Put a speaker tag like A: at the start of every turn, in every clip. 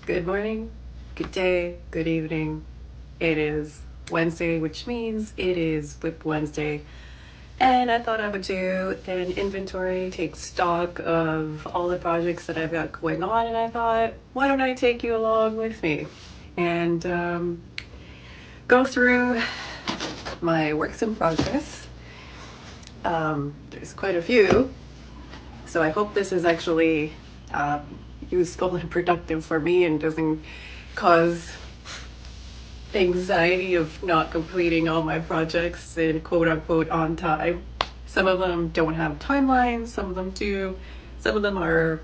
A: Good morning, good day, good evening. It is Wednesday, which means it is WIP Wednesday. And I thought I would do an inventory, take stock of all the projects that I've got going on. And I thought, why don't I take you along with me and go through my works in progress. There's quite a few. So I hope this is actually useful and productive for me and doesn't cause anxiety of not completing all my projects in quote unquote on time. Some of them don't have timelines, some of them do. Some of them are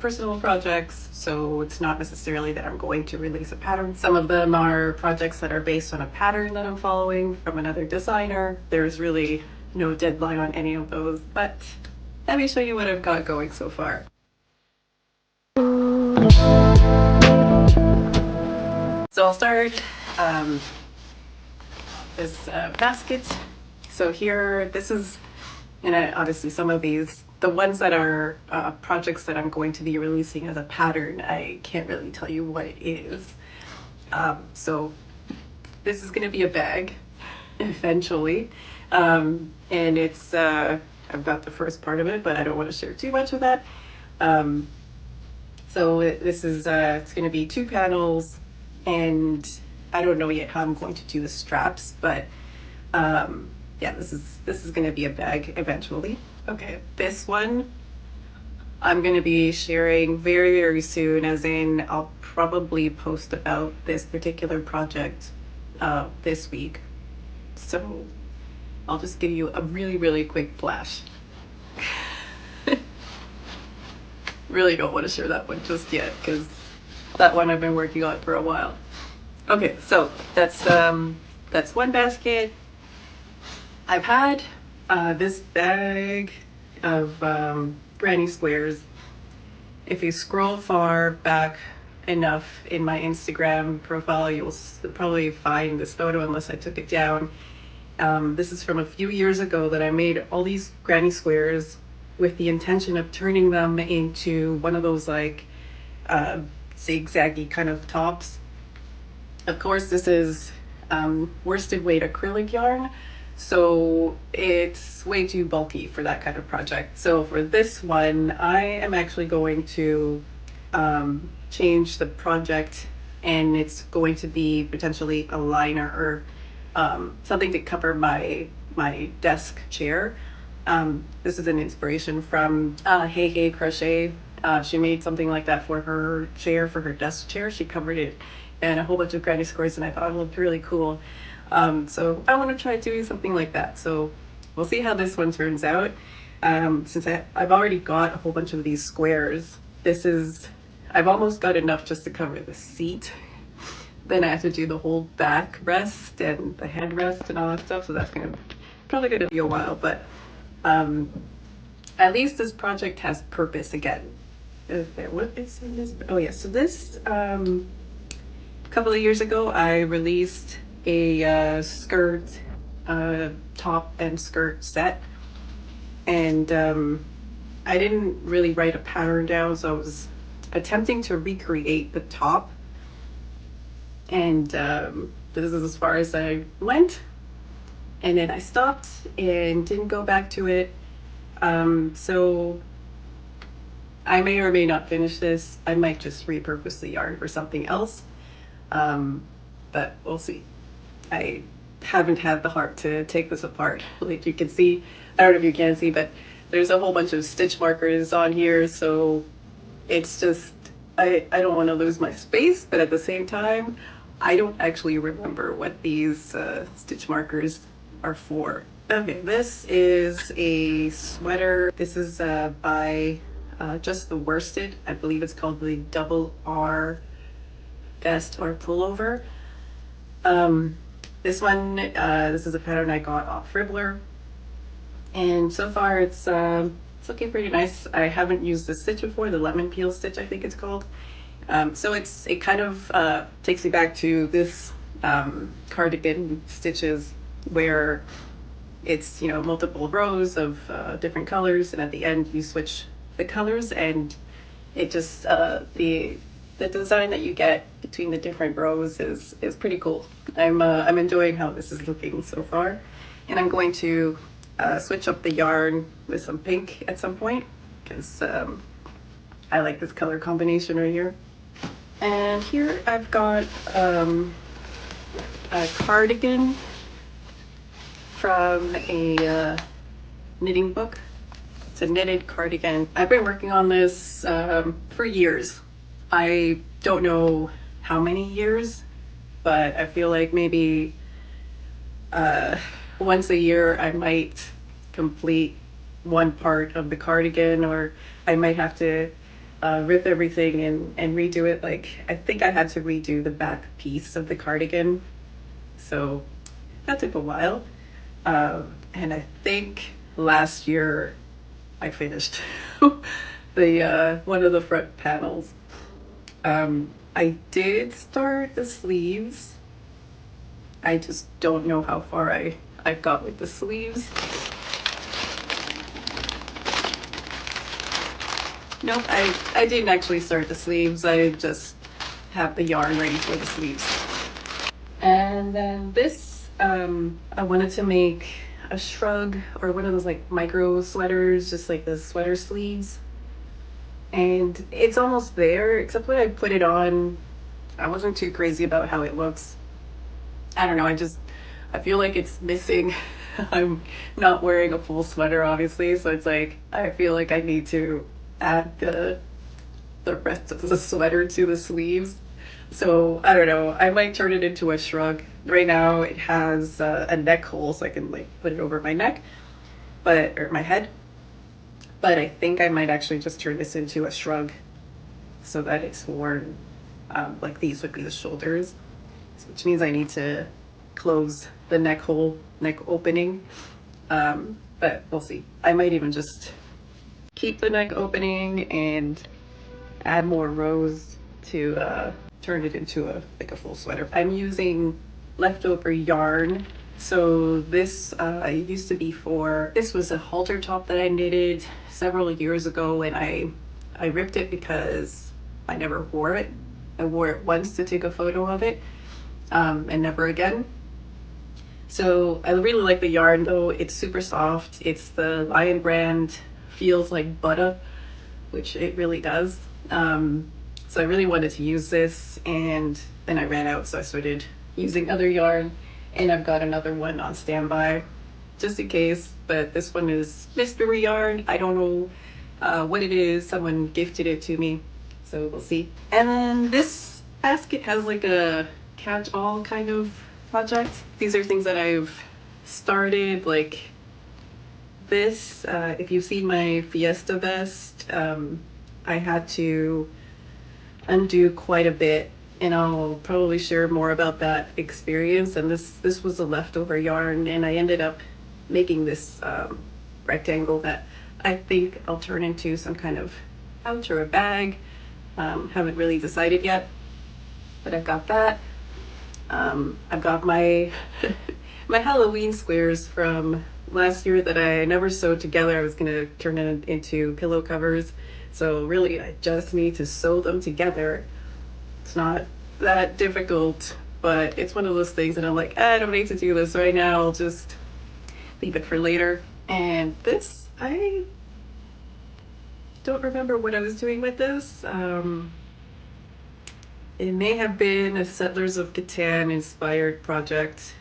A: personal projects, so it's not necessarily that I'm going to release a pattern. Some of them are projects that are based on a pattern that I'm following from another designer. There's really no deadline on any of those, but let me show you what I've got going so far. So I'll start this basket. So here, this is, and obviously some of these, the ones that are projects that I'm going to be releasing as a pattern, I can't really tell you what it is. So this is going to be a bag eventually. And it's, I've got the first part of it, but I don't want to share too much of that. So this is, it's going to be 2 panels, and I don't know yet how I'm going to do the straps, but yeah, this is going to be a bag eventually. Okay, this one I'm going to be sharing very, very soon, as in I'll probably post about this particular project this week. So I'll just give you a really, really quick flash. Really don't want to share that one just yet, because that one I've been working on for a while. Okay, so that's one basket. I've had this bag of granny squares. If you scroll far back enough in my Instagram profile, you'll probably find this photo unless I took it down. This is from a few years ago that I made all these granny squares with the intention of turning them into one of those like zigzaggy kind of tops. Of course, this is worsted weight acrylic yarn, so it's way too bulky for that kind of project. So for this one, I am actually going to change the project, and it's going to be potentially a liner or something to cover my desk chair. This is an inspiration from Hey Crochet. She made something like that for her chair, for her desk chair. She covered it in a whole bunch of granny squares, and I thought it looked really cool. So I want to try doing something like that. So we'll see how this one turns out. Since I've already got a whole bunch of these squares, I've almost got enough just to cover the seat. Then I have to do the whole back rest and the headrest and all that stuff. So that's probably gonna be a while, but at least this project has purpose again. What is in this? Oh yeah, so this a couple of years ago I released a skirt, top and skirt set, and I didn't really write a pattern down, so I was attempting to recreate the top, and this is as far as I went, and then I stopped and didn't go back to it. So I may or may not finish this. I might just repurpose the yarn for something else, but we'll see. I haven't had the heart to take this apart. Like you can see, I don't know if you can see, but there's a whole bunch of stitch markers on here, so it's just, I don't want to lose my space, but at the same time, I don't actually remember what these stitch markers are for. Okay, this is a sweater. This is by just the worsted. I believe it's called the double R vest or pullover. This one, this is a pattern I got off Ribbler, and so far it's looking pretty nice. I haven't used this stitch before, the lemon peel stitch I think it's called. So it kind of takes me back to this cardigan stitches where it's, you know, multiple rows of different colors, and at the end you switch the colors, and it just the the design that you get between the different rows is pretty cool. I'm enjoying how this is looking so far, and I'm going to switch up the yarn with some pink at some point because I like this color combination right here. And here I've got a cardigan from a knitting book. It's a knitted cardigan. I've been working on this for years. I don't know how many years, but I feel like maybe once a year I might complete one part of the cardigan, or I might have to rip everything and redo it. Like, I think I had to redo the back piece of the cardigan, so that took a while. And I think last year I finished the one of the front panels. I did start the sleeves. I just don't know how far I've got with the sleeves. Nope, I didn't actually start the sleeves. I just have the yarn ready for the sleeves. And then this, I wanted to make a shrug or one of those like micro sweaters, just like the sweater sleeves. And it's almost there, except when I put it on, I wasn't too crazy about how it looks. I don't know, I feel like it's missing. I'm not wearing a full sweater, obviously, so it's like, I feel like I need to add the rest of the sweater to the sleeves. So I don't know, I might turn it into a shrug. Right now it has a neck hole, so I can like put it over my neck, or my head. But I think I might actually just turn this into a shrug so that it's worn like these would be the shoulders, which means I need to close the neck opening. But we'll see. I might even just keep the neck opening and add more rows to turn it into a full sweater. I'm using leftover yarn. So this used to be this was a halter top that I knitted several years ago, and I ripped it because I never wore it. I wore it once to take a photo of it, and never again. So I really like the yarn though. It's super soft. It's the Lion brand, feels like butter, which it really does. So I really wanted to use this, and then I ran out, so I started using other yarn, and I've got another one on standby just in case, but this one is mystery yarn. I don't know what it is. Someone gifted it to me, so we'll see. And then this basket has like a catch-all kind of project. These are things that I've started, like this. If you've seen my Fiesta vest, I had to undo quite a bit, and I'll probably share more about that experience. And this was a leftover yarn, and I ended up making this rectangle that I think I'll turn into some kind of pouch or a bag. Haven't really decided yet, but I've got that. I've got my my Halloween squares from last year that I never sewed together. I was gonna turn it into pillow covers, so really I just need to sew them together. It's not that difficult, but it's one of those things that I'm like, I don't need to do this right now. I'll just leave it for later. And this, I don't remember what I was doing with this. It may have been a Settlers of Catan inspired project.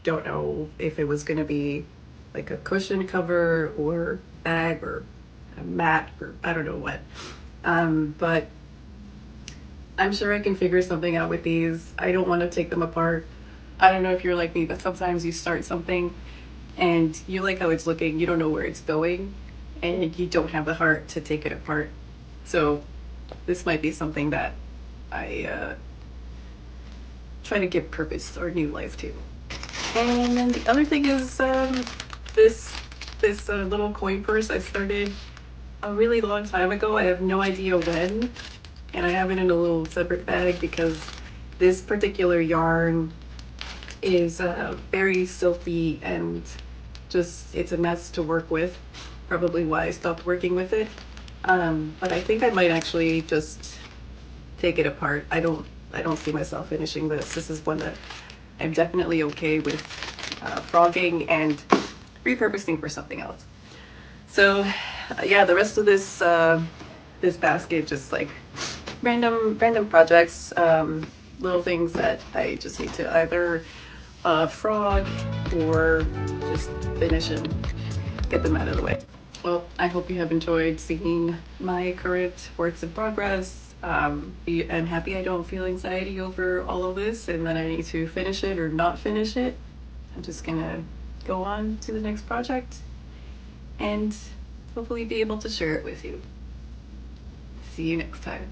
A: Don't know if it was going to be like a cushion cover or bag or a mat or I don't know what. But I'm sure I can figure something out with these. I don't want to take them apart. I don't know if you're like me, but sometimes you start something and you like how it's looking, you don't know where it's going, and you don't have the heart to take it apart. So this might be something that I try to give purpose or new life to. And then the other thing is this little coin purse I started a really long time ago. I have no idea when, and I have it in a little separate bag because this particular yarn is very silky and just it's a mess to work with. Probably why I stopped working with it. But I think I might actually just take it apart. I don't see myself finishing this. This is one that I'm definitely okay with frogging and repurposing for something else. So yeah, the rest of this this basket just like random projects, little things that I just need to either frog or just finish and get them out of the way. Well, I hope you have enjoyed seeing my current works in progress. I'm happy I don't feel anxiety over all of this and that I need to finish it or not finish it. I'm just gonna go on to the next project and hopefully be able to share it with you. See you next time.